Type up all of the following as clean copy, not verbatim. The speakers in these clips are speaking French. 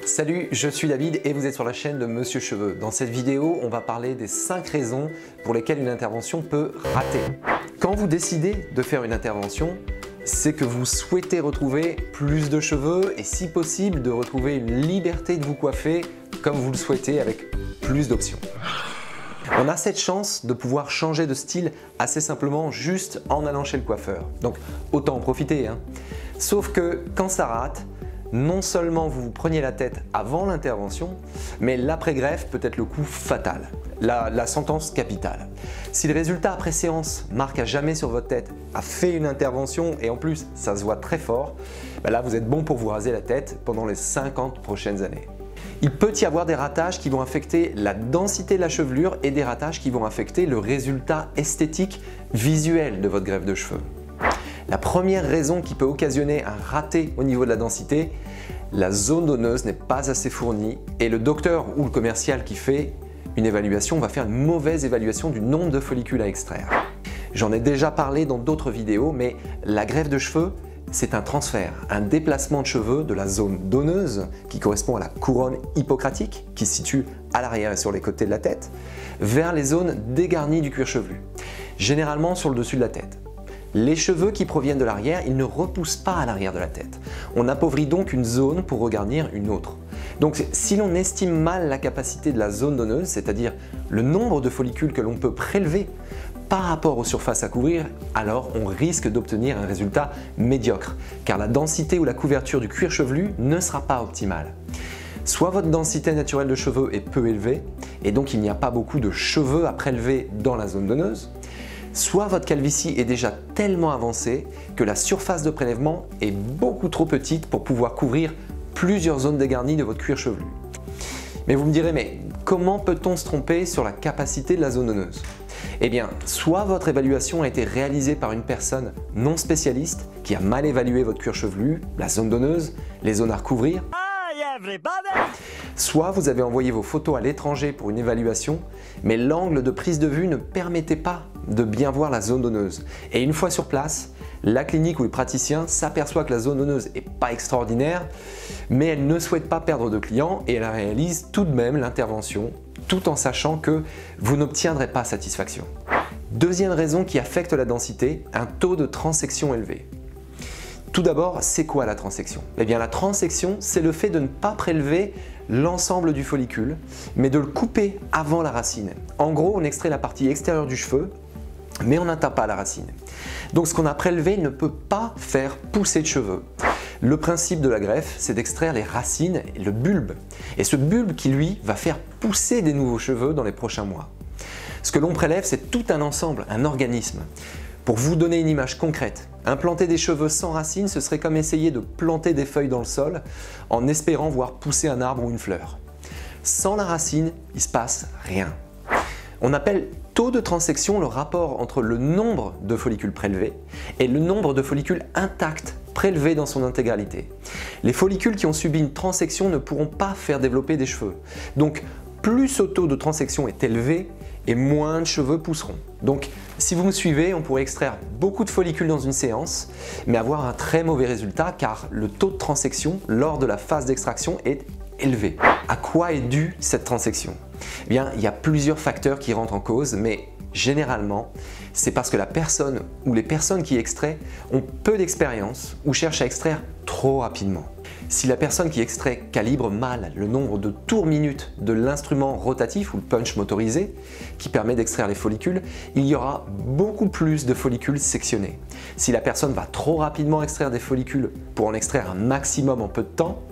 Salut, je suis David et vous êtes sur la chaîne de Monsieur Cheveux. Dans cette vidéo, on va parler des 5 raisons pour lesquelles une intervention peut rater. Quand vous décidez de faire une intervention, c'est que vous souhaitez retrouver plus de cheveux et si possible de retrouver une liberté de vous coiffer comme vous le souhaitez avec plus d'options. On a cette chance de pouvoir changer de style assez simplement juste en allant chez le coiffeur. Donc autant en profiter. Sauf que quand ça rate, non seulement vous vous preniez la tête avant l'intervention, mais l'après-greffe peut être le coup fatal, la sentence capitale. Si le résultat après séance marque à jamais sur votre tête, a fait une intervention et en plus ça se voit très fort, là vous êtes bon pour vous raser la tête pendant les 50 prochaines années. Il peut y avoir des ratages qui vont affecter la densité de la chevelure et des ratages qui vont affecter le résultat esthétique visuel de votre greffe de cheveux. La première raison qui peut occasionner un raté au niveau de la densité, la zone donneuse n'est pas assez fournie et le docteur ou le commercial qui fait une évaluation va faire une mauvaise évaluation du nombre de follicules à extraire. J'en ai déjà parlé dans d'autres vidéos, mais la greffe de cheveux, c'est un transfert, un déplacement de cheveux de la zone donneuse qui correspond à la couronne hippocratique qui se situe à l'arrière et sur les côtés de la tête, vers les zones dégarnies du cuir chevelu, généralement sur le dessus de la tête. Les cheveux qui proviennent de l'arrière, ils ne repoussent pas à l'arrière de la tête. On appauvrit donc une zone pour regarnir une autre. Donc si l'on estime mal la capacité de la zone donneuse, c'est-à-dire le nombre de follicules que l'on peut prélever par rapport aux surfaces à couvrir, alors on risque d'obtenir un résultat médiocre, car la densité ou la couverture du cuir chevelu ne sera pas optimale. Soit votre densité naturelle de cheveux est peu élevée, et donc il n'y a pas beaucoup de cheveux à prélever dans la zone donneuse, soit votre calvitie est déjà tellement avancée que la surface de prélèvement est beaucoup trop petite pour pouvoir couvrir plusieurs zones dégarnies de votre cuir chevelu. Mais vous me direz, mais comment peut-on se tromper sur la capacité de la zone donneuse? Eh bien, soit votre évaluation a été réalisée par une personne non spécialiste qui a mal évalué votre cuir chevelu, la zone donneuse, les zones à recouvrir, soit vous avez envoyé vos photos à l'étranger pour une évaluation, mais l'angle de prise de vue ne permettait pas de bien voir la zone donneuse. Et une fois sur place, la clinique ou le praticien s'aperçoit que la zone donneuse n'est pas extraordinaire, mais elle ne souhaite pas perdre de clients et elle réalise tout de même l'intervention, tout en sachant que vous n'obtiendrez pas satisfaction. Deuxième raison qui affecte la densité, un taux de transection élevé. Tout d'abord, c'est quoi la transection? Eh bien la transection, c'est le fait de ne pas prélever l'ensemble du follicule, mais de le couper avant la racine. En gros, on extrait la partie extérieure du cheveu, mais on n'atteint pas la racine. Donc ce qu'on a prélevé ne peut pas faire pousser de cheveux. Le principe de la greffe, c'est d'extraire les racines et le bulbe. Et ce bulbe qui, lui, va faire pousser des nouveaux cheveux dans les prochains mois. Ce que l'on prélève, c'est tout un ensemble, un organisme. Pour vous donner une image concrète, implanter des cheveux sans racines, ce serait comme essayer de planter des feuilles dans le sol en espérant voir pousser un arbre ou une fleur. Sans la racine, il ne se passe rien. On appelle taux de transection le rapport entre le nombre de follicules prélevés et le nombre de follicules intacts prélevés dans son intégralité. Les follicules qui ont subi une transection ne pourront pas faire développer des cheveux. Donc plus ce taux de transection est élevé et moins de cheveux pousseront. Donc si vous me suivez, on pourrait extraire beaucoup de follicules dans une séance, mais avoir un très mauvais résultat car le taux de transection lors de la phase d'extraction est élevé. À quoi est due cette transection? Eh bien, il y a plusieurs facteurs qui rentrent en cause, mais généralement, c'est parce que la personne ou les personnes qui extraient ont peu d'expérience ou cherchent à extraire trop rapidement. Si la personne qui extrait calibre mal le nombre de tours minutes de l'instrument rotatif ou le punch motorisé qui permet d'extraire les follicules, il y aura beaucoup plus de follicules sectionnés. Si la personne va trop rapidement extraire des follicules pour en extraire un maximum en peu de temps,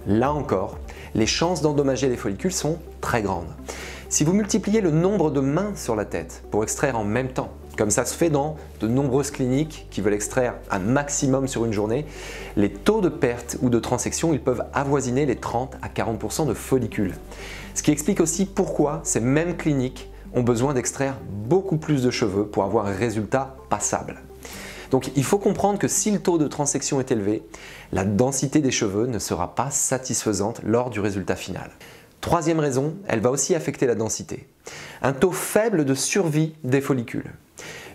là encore, les chances d'endommager les follicules sont très grandes. Si vous multipliez le nombre de mains sur la tête pour extraire en même temps, comme ça se fait dans de nombreuses cliniques qui veulent extraire un maximum sur une journée, les taux de perte ou de transection ils peuvent avoisiner les 30 à 40% de follicules. Ce qui explique aussi pourquoi ces mêmes cliniques ont besoin d'extraire beaucoup plus de cheveux pour avoir un résultat passable. Donc il faut comprendre que si le taux de transection est élevé, la densité des cheveux ne sera pas satisfaisante lors du résultat final. Troisième raison, elle va aussi affecter la densité. Un taux faible de survie des follicules.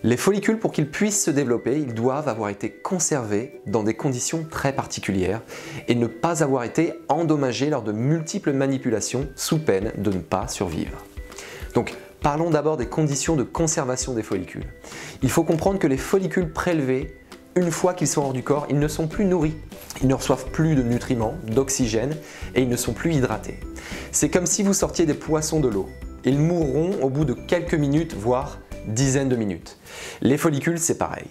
Les follicules, pour qu'ils puissent se développer, ils doivent avoir été conservés dans des conditions très particulières et ne pas avoir été endommagés lors de multiples manipulations sous peine de ne pas survivre. Donc, parlons d'abord des conditions de conservation des follicules. Il faut comprendre que les follicules prélevés, une fois qu'ils sont hors du corps, ils ne sont plus nourris. Ils ne reçoivent plus de nutriments, d'oxygène et ils ne sont plus hydratés. C'est comme si vous sortiez des poissons de l'eau. Ils mourront au bout de quelques minutes, voire dizaines de minutes. Les follicules, c'est pareil.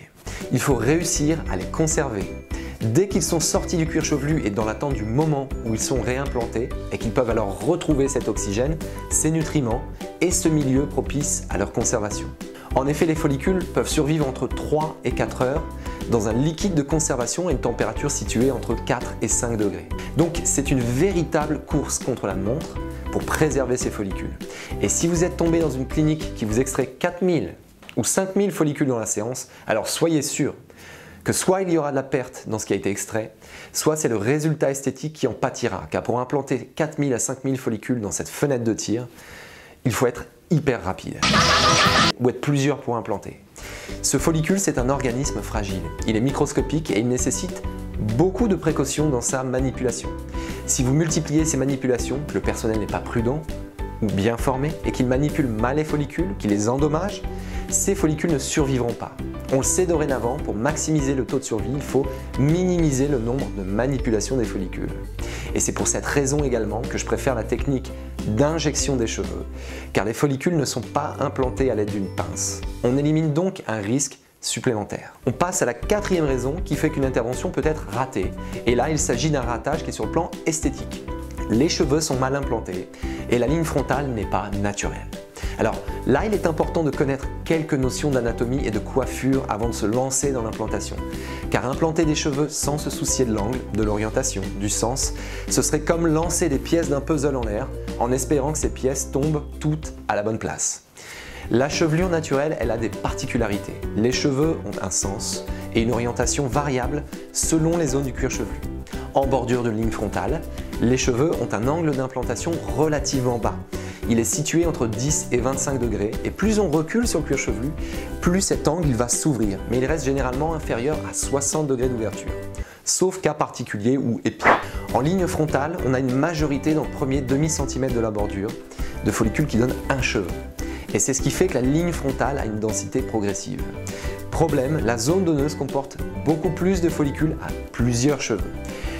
Il faut réussir à les conserver. Dès qu'ils sont sortis du cuir chevelu et dans l'attente du moment où ils sont réimplantés et qu'ils peuvent alors retrouver cet oxygène, ces nutriments et ce milieu propice à leur conservation. En effet, les follicules peuvent survivre entre 3 et 4 heures dans un liquide de conservation à une température située entre 4 et 5 degrés. Donc c'est une véritable course contre la montre pour préserver ces follicules. Et si vous êtes tombé dans une clinique qui vous extrait 4000 ou 5000 follicules dans la séance, alors soyez sûr que soit il y aura de la perte dans ce qui a été extrait, soit c'est le résultat esthétique qui en pâtira, car pour implanter 4000 à 5000 follicules dans cette fenêtre de tir, il faut être hyper rapide, ou être plusieurs pour implanter. Ce follicule, c'est un organisme fragile, il est microscopique et il nécessite beaucoup de précautions dans sa manipulation. Si vous multipliez ces manipulations, que le personnel n'est pas prudent ou bien formé et qu'il manipule mal les follicules, qu'il les endommage, ces follicules ne survivront pas. On le sait dorénavant, pour maximiser le taux de survie, il faut minimiser le nombre de manipulations des follicules. Et c'est pour cette raison également que je préfère la technique d'injection des cheveux, car les follicules ne sont pas implantés à l'aide d'une pince. On élimine donc un risque supplémentaire. On passe à la 4e raison qui fait qu'une intervention peut être ratée. Et là, il s'agit d'un ratage qui est sur le plan esthétique. Les cheveux sont mal implantés et la ligne frontale n'est pas naturelle. Alors là, il est important de connaître quelques notions d'anatomie et de coiffure avant de se lancer dans l'implantation. Car implanter des cheveux sans se soucier de l'angle, de l'orientation, du sens, ce serait comme lancer des pièces d'un puzzle en l'air en espérant que ces pièces tombent toutes à la bonne place. La chevelure naturelle, elle a des particularités. Les cheveux ont un sens et une orientation variable selon les zones du cuir chevelu. En bordure de ligne frontale, les cheveux ont un angle d'implantation relativement bas. Il est situé entre 10 et 25 degrés et plus on recule sur le cuir chevelu, plus cet angle va s'ouvrir, mais il reste généralement inférieur à 60 degrés d'ouverture, sauf cas particulier ou épi. En ligne frontale, on a une majorité dans le premier demi-centimètre de la bordure de follicules qui donnent un cheveu. Et c'est ce qui fait que la ligne frontale a une densité progressive. Problème, la zone donneuse comporte beaucoup plus de follicules à plusieurs cheveux.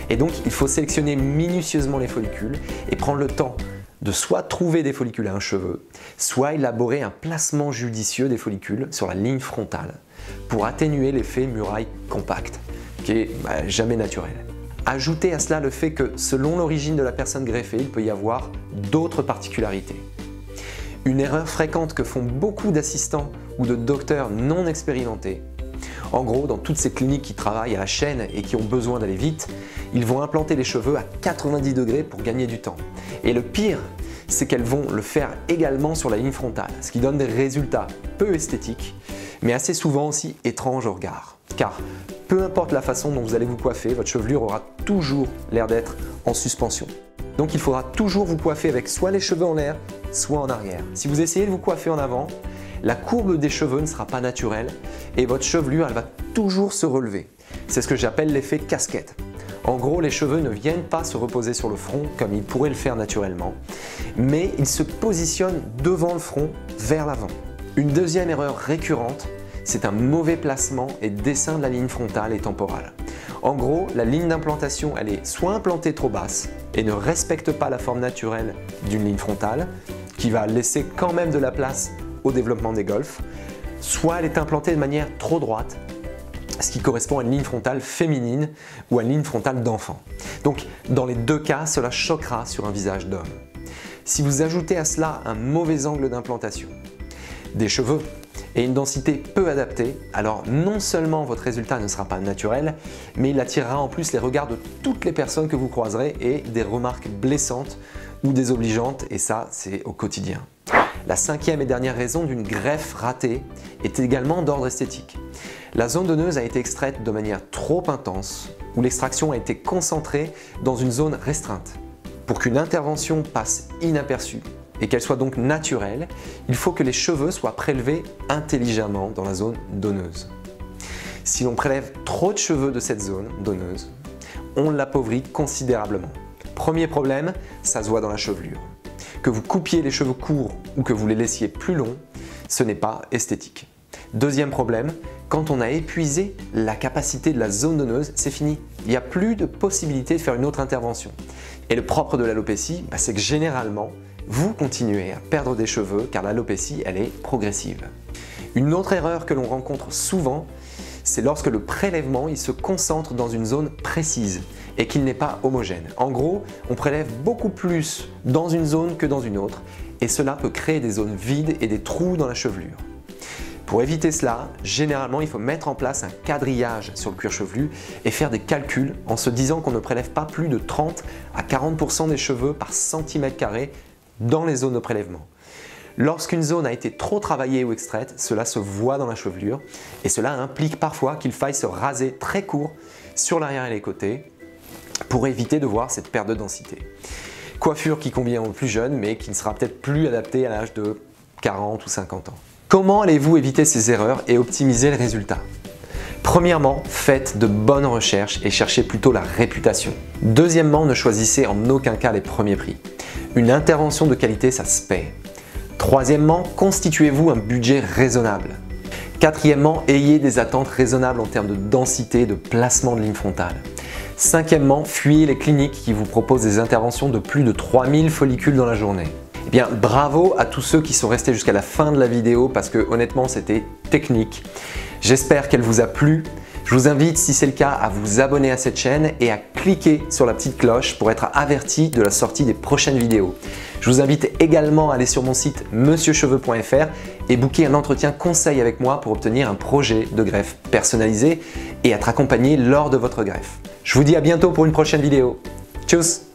Et donc il faut sélectionner minutieusement les follicules et prendre le temps de soit trouver des follicules à un cheveu, soit élaborer un placement judicieux des follicules sur la ligne frontale pour atténuer l'effet muraille compacte, qui est jamais naturel. Ajoutez à cela le fait que selon l'origine de la personne greffée, il peut y avoir d'autres particularités. Une erreur fréquente que font beaucoup d'assistants ou de docteurs non expérimentés. En gros, dans toutes ces cliniques qui travaillent à la chaîne et qui ont besoin d'aller vite, ils vont implanter les cheveux à 90 degrés pour gagner du temps. Et le pire, c'est qu'elles vont le faire également sur la ligne frontale, ce qui donne des résultats peu esthétiques, mais assez souvent aussi étranges au regard. Car peu importe la façon dont vous allez vous coiffer, votre chevelure aura toujours l'air d'être en suspension. Donc il faudra toujours vous coiffer avec soit les cheveux en l'air, soit en arrière. Si vous essayez de vous coiffer en avant, la courbe des cheveux ne sera pas naturelle et votre chevelure elle va toujours se relever. C'est ce que j'appelle l'effet casquette. En gros, les cheveux ne viennent pas se reposer sur le front comme ils pourraient le faire naturellement, mais ils se positionnent devant le front, vers l'avant. Une deuxième erreur récurrente, c'est un mauvais placement et dessin de la ligne frontale et temporale. En gros, la ligne d'implantation, elle est soit implantée trop basse et ne respecte pas la forme naturelle d'une ligne frontale, qui va laisser quand même de la place au développement des golfes, soit elle est implantée de manière trop droite, ce qui correspond à une ligne frontale féminine ou à une ligne frontale d'enfant. Donc dans les deux cas, cela choquera sur un visage d'homme. Si vous ajoutez à cela un mauvais angle d'implantation, des cheveux et une densité peu adaptée, alors non seulement votre résultat ne sera pas naturel, mais il attirera en plus les regards de toutes les personnes que vous croiserez et des remarques blessantes ou désobligeantes, et ça c'est au quotidien. La 5e et dernière raison d'une greffe ratée est également d'ordre esthétique. La zone donneuse a été extraite de manière trop intense, où l'extraction a été concentrée dans une zone restreinte. Pour qu'une intervention passe inaperçue et qu'elle soit donc naturelle, il faut que les cheveux soient prélevés intelligemment dans la zone donneuse. Si l'on prélève trop de cheveux de cette zone donneuse, on l'appauvrit considérablement. Premier problème, ça se voit dans la chevelure. Que vous coupiez les cheveux courts ou que vous les laissiez plus longs, ce n'est pas esthétique. Deuxième problème, quand on a épuisé la capacité de la zone donneuse, c'est fini. Il n'y a plus de possibilité de faire une autre intervention. Et le propre de l'alopécie, c'est que généralement, vous continuez à perdre des cheveux car l'alopécie, elle est progressive. Une autre erreur que l'on rencontre souvent, c'est lorsque le prélèvement il se concentre dans une zone précise et qu'il n'est pas homogène. En gros, on prélève beaucoup plus dans une zone que dans une autre et cela peut créer des zones vides et des trous dans la chevelure. Pour éviter cela, généralement il faut mettre en place un quadrillage sur le cuir chevelu et faire des calculs en se disant qu'on ne prélève pas plus de 30 à 40% des cheveux par centimètre carré dans les zones de prélèvement. Lorsqu'une zone a été trop travaillée ou extraite, cela se voit dans la chevelure et cela implique parfois qu'il faille se raser très court sur l'arrière et les côtés pour éviter de voir cette perte de densité. Coiffure qui convient aux plus jeunes mais qui ne sera peut-être plus adaptée à l'âge de 40 ou 50 ans. Comment allez-vous éviter ces erreurs et optimiser le résultat? Premièrement, faites de bonnes recherches et cherchez plutôt la réputation. Deuxièmement, ne choisissez en aucun cas les premiers prix. Une intervention de qualité, ça se paie. Troisièmement, constituez-vous un budget raisonnable. Quatrièmement, ayez des attentes raisonnables en termes de densité et de placement de ligne frontale. Cinquièmement, fuyez les cliniques qui vous proposent des interventions de plus de 3000 follicules dans la journée. Eh bien, bravo à tous ceux qui sont restés jusqu'à la fin de la vidéo parce que honnêtement, c'était technique. J'espère qu'elle vous a plu. Je vous invite, si c'est le cas, à vous abonner à cette chaîne et à cliquer sur la petite cloche pour être averti de la sortie des prochaines vidéos. Je vous invite également à aller sur mon site monsieurcheveux.fr et booker un entretien conseil avec moi pour obtenir un projet de greffe personnalisé et être accompagné lors de votre greffe. Je vous dis à bientôt pour une prochaine vidéo. Tchuss!